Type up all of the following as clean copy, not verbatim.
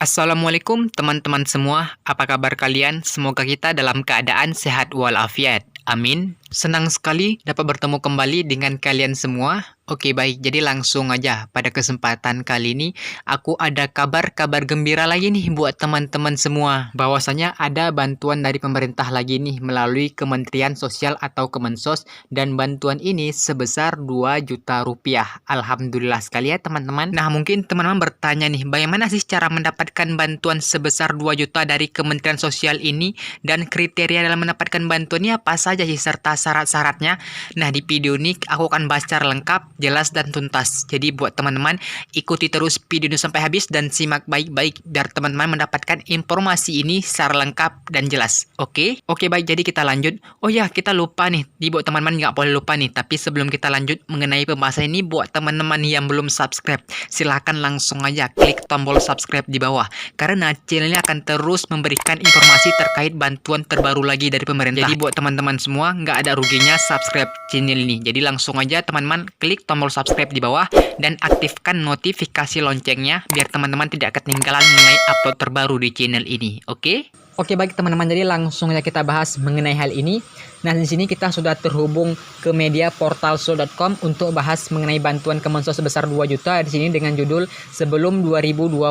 Assalamualaikum teman-teman semua, apa kabar kalian? Semoga kita dalam keadaan sehat walafiat. Amin. Senang sekali dapat bertemu kembali dengan kalian semua. Oke baik, jadi langsung aja pada kesempatan kali ini aku ada kabar gembira lagi nih buat teman-teman semua. Bahwasanya ada bantuan dari pemerintah lagi nih melalui Kementerian Sosial atau Kemensos, dan bantuan ini sebesar 2 juta rupiah. Alhamdulillah sekali ya teman-teman. Nah mungkin teman-teman bertanya nih, bagaimana sih cara mendapatkan bantuan sebesar 2 juta dari Kementerian Sosial ini, dan kriteria dalam mendapatkan bantuannya apa saja sih serta syarat-syaratnya? Nah di video ini aku akan bahas secara lengkap, jelas dan tuntas. Jadi buat teman-teman ikuti terus video ini sampai habis dan simak baik-baik biar teman-teman mendapatkan informasi ini secara lengkap dan jelas. Oke baik, jadi kita lanjut. Oh ya, kita lupa nih, buat teman-teman nggak boleh lupa nih. Tapi sebelum kita lanjut mengenai pembahasan ini, buat teman-teman yang belum subscribe, silahkan langsung aja klik tombol subscribe di bawah, karena channel ini akan terus memberikan informasi terkait bantuan terbaru lagi dari pemerintah. Jadi buat teman-teman semua nggak ada ruginya subscribe channel ini. Jadi langsung aja teman-teman klik tombol subscribe di bawah dan aktifkan notifikasi loncengnya biar teman-teman tidak ketinggalan mengenai upload terbaru di channel ini. Oke baik teman-teman, jadi langsung aja kita bahas mengenai hal ini. Nah di sini kita sudah terhubung ke media portalso.com untuk bahas mengenai bantuan Kemensos sebesar 2 juta. Di sini dengan judul sebelum 2021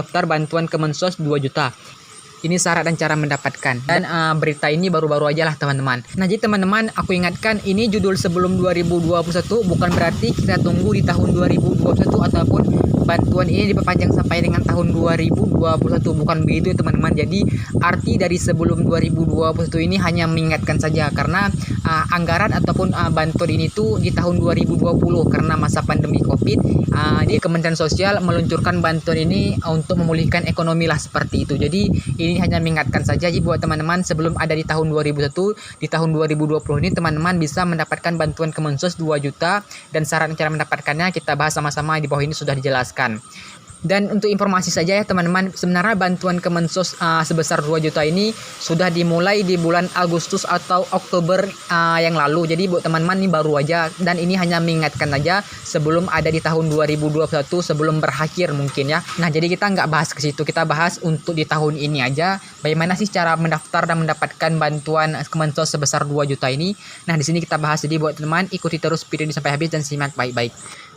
daftar bantuan Kemensos 2 juta. Ini syarat dan cara mendapatkan. Dan berita ini baru-baru aja lah teman-teman. Nah jadi teman-teman, aku ingatkan ini judul sebelum 2021, bukan berarti kita tunggu di tahun 2021 ataupun bantuan ini diperpanjang sampai dengan tahun 2021. Bukan begitu teman-teman. Jadi arti dari sebelum 2021 ini hanya mengingatkan saja, karena anggaran ataupun bantuan ini tuh di tahun 2020 karena masa pandemi Covid. Di Kementerian Sosial meluncurkan bantuan ini untuk memulihkan ekonomi lah, seperti itu. Jadi ini hanya mengingatkan saja. Jadi buat teman-teman sebelum ada di tahun 2001, di tahun 2020 ini teman-teman bisa mendapatkan bantuan Kemensos 2 juta, dan syarat cara mendapatkannya kita bahas sama-sama di bawah ini sudah dijelaskan. Dan untuk informasi saja ya teman-teman, sebenarnya bantuan Kemensos sebesar 2 juta ini sudah dimulai di bulan Agustus atau Oktober yang lalu. Jadi buat teman-teman ini baru aja, dan ini hanya mengingatkan aja sebelum ada di tahun 2021, sebelum berakhir mungkin ya. Nah jadi kita nggak bahas ke situ, kita bahas untuk di tahun ini aja bagaimana sih cara mendaftar dan mendapatkan bantuan Kemensos sebesar 2 juta ini. Nah di sini kita bahas, jadi buat teman-teman ikuti terus video ini sampai habis dan simak baik-baik.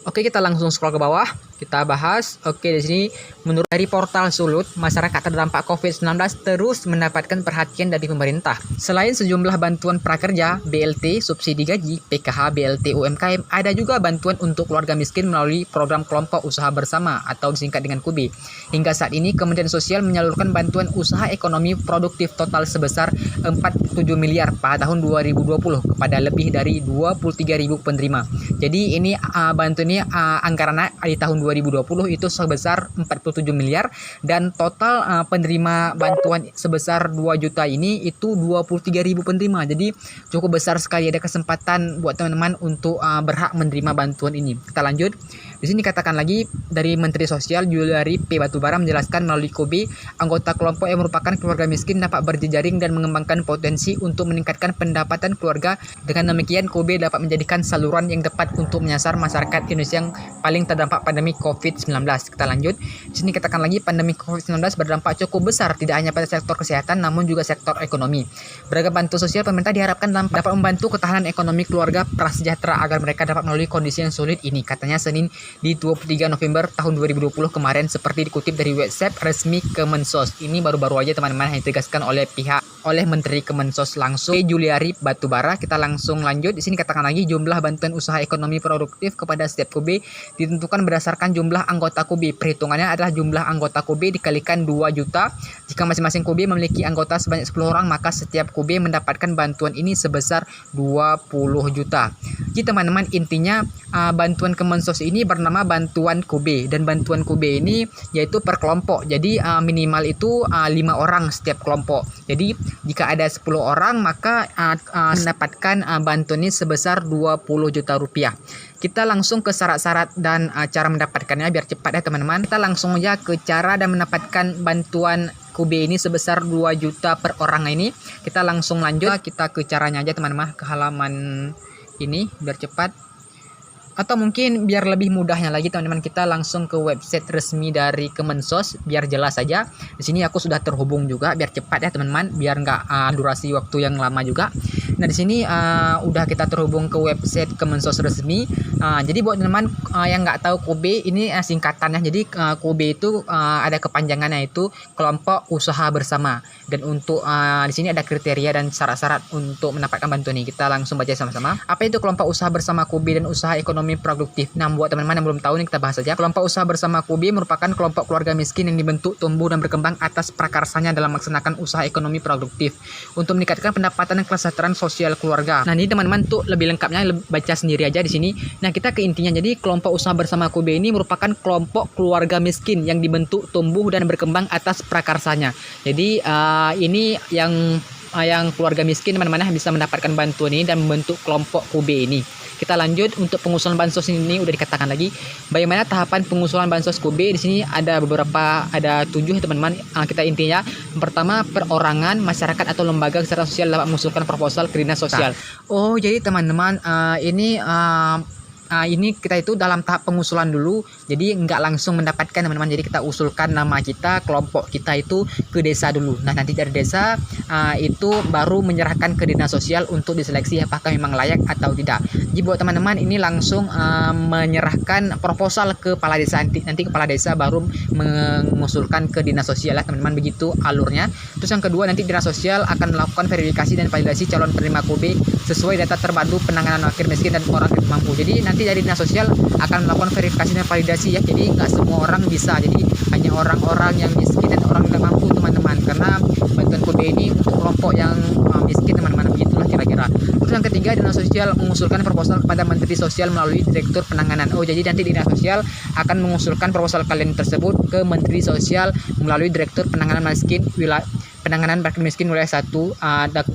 Oke, kita langsung scroll ke bawah, kita bahas. Oke, di sini menurut dari portal Sulut, masyarakat terdampak COVID-19 terus mendapatkan perhatian dari pemerintah. Selain sejumlah bantuan prakerja, BLT, subsidi gaji, PKH, BLT UMKM, ada juga bantuan untuk keluarga miskin melalui program kelompok usaha bersama atau disingkat dengan KUBI. Hingga saat ini Kementerian Sosial menyalurkan bantuan usaha ekonomi produktif total sebesar 47 miliar pada tahun 2020 kepada lebih dari 23.000 penerima. Jadi ini bantuan ini anggarannya di tahun 2020 itu sebesar 47 miliar, dan total penerima bantuan sebesar 2 juta ini itu 23.000 penerima. Jadi cukup besar sekali, ada kesempatan buat teman-teman untuk berhak menerima bantuan ini. Kita lanjut. Di sini katakan lagi dari Menteri Sosial Juliari P. Batubara menjelaskan melalui KUBI, anggota kelompok yang merupakan keluarga miskin dapat berjejaring dan mengembangkan potensi untuk meningkatkan pendapatan keluarga. Dengan demikian KUBI dapat menjadikan saluran yang tepat untuk menyasar masyarakat Indonesia yang paling terdampak pandemi COVID-19. Kita lanjut. Di sini katakan lagi pandemi COVID-19 berdampak cukup besar tidak hanya pada sektor kesehatan namun juga sektor ekonomi. Beragam bantuan sosial pemerintah diharapkan dapat membantu ketahanan ekonomi keluarga prasejahtera agar mereka dapat melalui kondisi yang sulit ini, katanya Senin di 23 November tahun 2020 kemarin, seperti dikutip dari website resmi Kemensos. Ini baru-baru aja teman-teman yang ditegaskan oleh Menteri Kemensos langsung Juliari Batubara. Kita langsung lanjut. Di sini katakan lagi jumlah bantuan usaha ekonomi produktif kepada setiap KUBI ditentukan berdasarkan jumlah anggota KUBI. Perhitungannya adalah jumlah anggota KUBI dikalikan 2 juta. Jika masing-masing KUBI memiliki anggota sebanyak 10 orang, maka setiap KUBI mendapatkan bantuan ini sebesar 20 juta. Jadi teman-teman intinya bantuan Kemensos ini bernama bantuan KUBI, dan bantuan KUBI ini yaitu per kelompok. Jadi minimal itu 5 orang setiap kelompok. Jadi jika ada 10 orang maka mendapatkan bantuan ini sebesar 20 juta rupiah. Kita langsung ke syarat-syarat dan cara mendapatkannya biar cepat ya teman-teman. Kita langsung aja ke cara dan mendapatkan bantuan KUBI ini sebesar 2 juta per orang ini. Kita langsung lanjut, kita ke caranya aja teman-teman, ke halaman ini biar cepat. Atau mungkin biar lebih mudahnya lagi teman-teman, kita langsung ke website resmi dari Kemensos biar jelas saja. Di sini aku sudah terhubung juga biar cepat ya teman-teman, biar nggak durasi waktu yang lama juga. Nah di sini udah kita terhubung ke website Kemensos resmi. Jadi buat teman-teman yang nggak tahu KUB ini singkatannya. Jadi KUB itu ada kepanjangannya itu kelompok usaha bersama. Dan untuk di sini ada kriteria dan syarat-syarat untuk mendapatkan bantuan ini. Kita langsung baca sama-sama. Apa itu kelompok usaha bersama KUB dan usaha ekonomi produktif? Nah, buat teman-teman yang belum tahu nih kita bahas saja. Kelompok usaha bersama KUB merupakan kelompok keluarga miskin yang dibentuk, tumbuh dan berkembang atas prakarsanya dalam melaksanakan usaha ekonomi produktif untuk meningkatkan pendapatan dan kesejahteraan sosial keluarga. Nah, ini teman-teman tuh lebih lengkapnya baca sendiri aja di sini. Nah, kita ke intinya. Jadi, kelompok usaha bersama KUB ini merupakan kelompok keluarga miskin yang dibentuk, tumbuh dan berkembang atas prakarsanya. Jadi, ini yang keluarga miskin mana-mana bisa mendapatkan bantuan ini dan membentuk kelompok KUB ini. Kita lanjut untuk pengusulan bansos ini udah dikatakan lagi. Bagaimana tahapan pengusulan bansos KUB? Di sini ada 7 teman-teman. Kita intinya pertama, perorangan, masyarakat atau lembaga kesejahteraan sosial dapat mengusulkan proposal ke dinas sosial. Oh, jadi teman-teman ini kita itu dalam tahap pengusulan dulu, jadi nggak langsung mendapatkan teman-teman. Jadi kita usulkan nama kita, kelompok kita itu ke desa dulu. Nah, nanti dari desa itu baru menyerahkan ke dinas sosial untuk diseleksi apakah memang layak atau tidak. Jadi buat teman-teman ini langsung menyerahkan proposal ke kepala desa. Nanti kepala desa baru mengusulkan ke dinas sosial ya teman-teman, begitu alurnya. Terus yang kedua, nanti dinas sosial akan melakukan verifikasi dan validasi calon penerima KUB sesuai data terpadu penanganan fakir miskin dan orang tidak mampu. Jadi nanti dari dinas sosial akan melakukan verifikasi dan validasi ya. Jadi nggak semua orang bisa, jadi hanya orang-orang yang miskin dan orang tidak mampu teman-teman, karena bantuan KUB ini untuk kelompok yang miskin teman-teman, begitulah kira-kira. Terus yang ketiga, dinas sosial mengusulkan proposal kepada Menteri Sosial melalui Direktur Penanganan. Oh, jadi nanti dinas sosial akan mengusulkan proposal kalian tersebut ke Menteri Sosial melalui Direktur Penanganan Fakir Miskin wilayah 1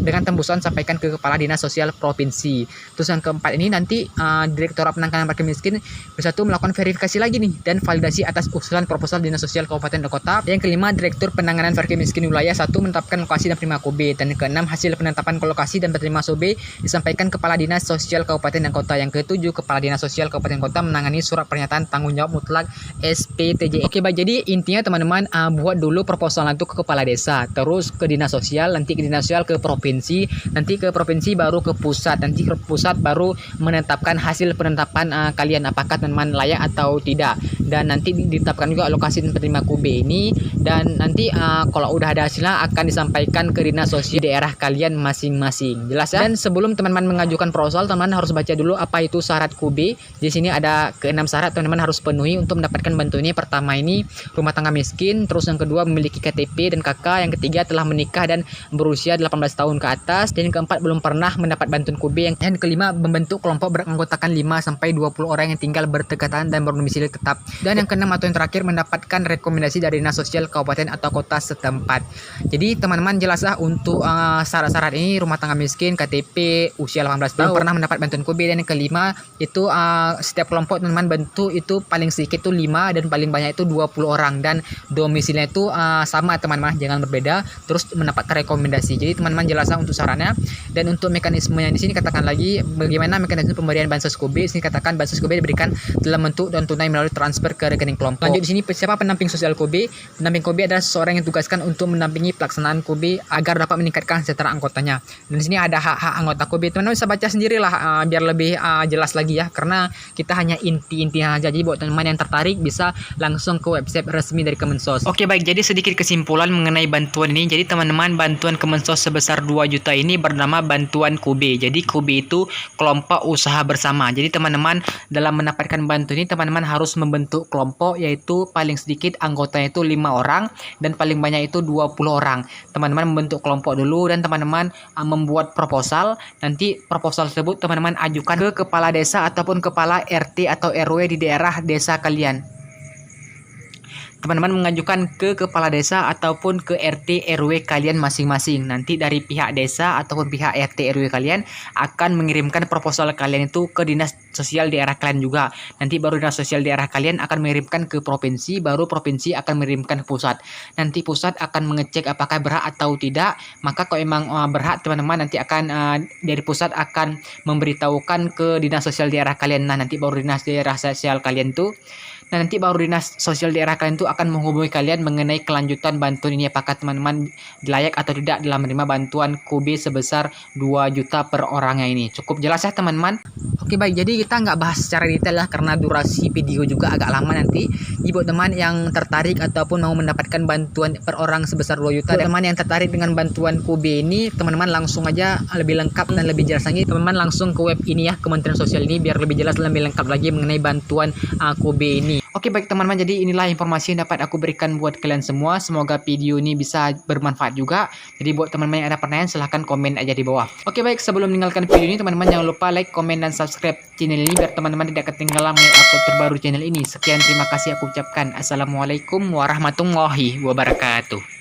dengan tembusan sampaikan ke Kepala Dinas Sosial Provinsi. Terus yang keempat ini nanti Direktorat Penanganan Fakir Miskin bersatu melakukan verifikasi lagi nih dan validasi atas usulan proposal Dinas Sosial Kabupaten dan Kota. Yang kelima, Direktur Penanganan Fakir Miskin wilayah 1 menetapkan lokasi dan penerima KUB. Dan yang keenam, hasil penetapan lokasi dan penerima SOB disampaikan Kepala Dinas Sosial Kabupaten dan Kota. Yang ketujuh, Kepala Dinas Sosial Kabupaten dan Kota menangani surat pernyataan tanggung jawab mutlak SPTJ. Oke, baik, jadi intinya teman-teman buat dulu proposal itu ke kepala desa, terus ke dinas sosial, nanti ke dinas sosial ke provinsi, nanti ke provinsi baru ke pusat, nanti ke pusat baru menetapkan hasil penetapan kalian apakah teman-teman layak atau tidak, dan nanti ditetapkan juga alokasi penerima KUB ini, dan nanti kalau udah ada hasilnya akan disampaikan ke dinas sosial daerah kalian masing-masing. Jelas ya? Dan sebelum teman-teman mengajukan proposal, teman-teman harus baca dulu apa itu syarat KUB. Di sini ada ke-6 syarat teman-teman harus penuhi untuk mendapatkan bantuan ini. Pertama ini rumah tangga miskin, terus yang kedua memiliki KTP dan KK, yang ketiga telah menikah dan berusia 18 tahun ke atas, dan yang keempat belum pernah mendapat bantuan KUB, yang kelima membentuk kelompok beranggotakan 5-20 orang yang tinggal berdekatan dan berdomisili tetap, dan yang keenam atau yang terakhir mendapatkan rekomendasi dari dinas sosial kabupaten atau kota setempat. Jadi teman-teman jelaslah untuk syarat-syarat ini: rumah tangga miskin, KTP, usia 18 tahun, belum pernah mendapat bantuan KUB, dan yang kelima itu setiap kelompok teman-teman bentuk itu paling sedikit itu 5 dan paling banyak itu 20 orang, dan domisilinya itu sama teman-teman, jangan berbeda, terus mendapatkan rekomendasi. Jadi teman-teman jelaslah untuk sarannya. Dan untuk mekanismenya di sini katakan lagi bagaimana mekanisme pemberian bansos KUB. Di sini katakan bansos KUB diberikan dalam bentuk dan tunai melalui transfer ke rekening kelompok. Lanjut di sini, siapa pendamping sosial KUB? Pendamping KUB adalah seseorang yang ditugaskan untuk mendampingi pelaksanaan KUB agar dapat meningkatkan kesejahteraan anggotanya. Dan di sini ada hak-hak anggota KUB. Teman-teman bisa baca sendirilah biar lebih jelas lagi ya, karena kita hanya inti-intinya aja. Jadi buat teman-teman yang tertarik bisa langsung ke website resmi dari Kemensos. Oke, baik, jadi sedikit kesimpulan mengenai bantuan ini. Jadi teman-teman, bantuan Kemensos sebesar 2 juta ini bernama bantuan KUB. Jadi KUB itu kelompok usaha bersama. Jadi teman-teman dalam mendapatkan bantuan ini teman-teman harus membentuk kelompok, yaitu paling sedikit anggotanya itu 5 orang dan paling banyak itu 20 orang. Teman-teman membentuk kelompok dulu dan teman-teman membuat proposal. Nanti proposal tersebut teman-teman ajukan ke kepala desa ataupun kepala RT atau RW di daerah desa kalian. teman-teman mengajukan ke kepala desa ataupun ke RT RW kalian masing-masing. Nanti dari pihak desa ataupun pihak RT RW kalian akan mengirimkan proposal kalian itu ke dinas sosial daerah kalian juga. Nanti baru dinas sosial daerah kalian akan mengirimkan ke provinsi, baru provinsi akan mengirimkan ke pusat. Nanti pusat akan mengecek apakah berhak atau tidak. Maka kalau emang berhak, teman-teman nanti akan dari pusat akan memberitahukan ke dinas sosial daerah kalian. Nah, nanti baru dinas daerah sosial kalian tuh nanti baru dinas sosial daerah kalian tuh akan menghubungi kalian mengenai kelanjutan bantuan ini, apakah teman-teman layak atau tidak dalam menerima bantuan KB sebesar 2 juta per orangnya ini. Cukup jelas ya teman-teman? Oke baik, jadi kita nggak bahas secara detail ya karena durasi video juga agak lama nanti. Jadi buat teman yang tertarik ataupun mau mendapatkan bantuan per orang sebesar 2 juta, teman yang tertarik dengan bantuan KB ini, teman-teman langsung aja lebih lengkap dan lebih jelas lagi, teman-teman langsung ke web ini ya, Kementerian Sosial ini, biar lebih jelas dan lebih lengkap lagi mengenai bantuan KB ini. Oke baik teman-teman, jadi inilah informasi yang dapat aku berikan buat kalian semua. Semoga video ini bisa bermanfaat juga. Jadi buat teman-teman yang ada pertanyaan silahkan komen aja di bawah. Oke baik, sebelum meninggalkan video ini teman-teman jangan lupa like, komen, dan subscribe channel ini biar teman-teman tidak ketinggalan upload terbaru channel ini. Sekian, terima kasih aku ucapkan. Assalamualaikum warahmatullahi wabarakatuh.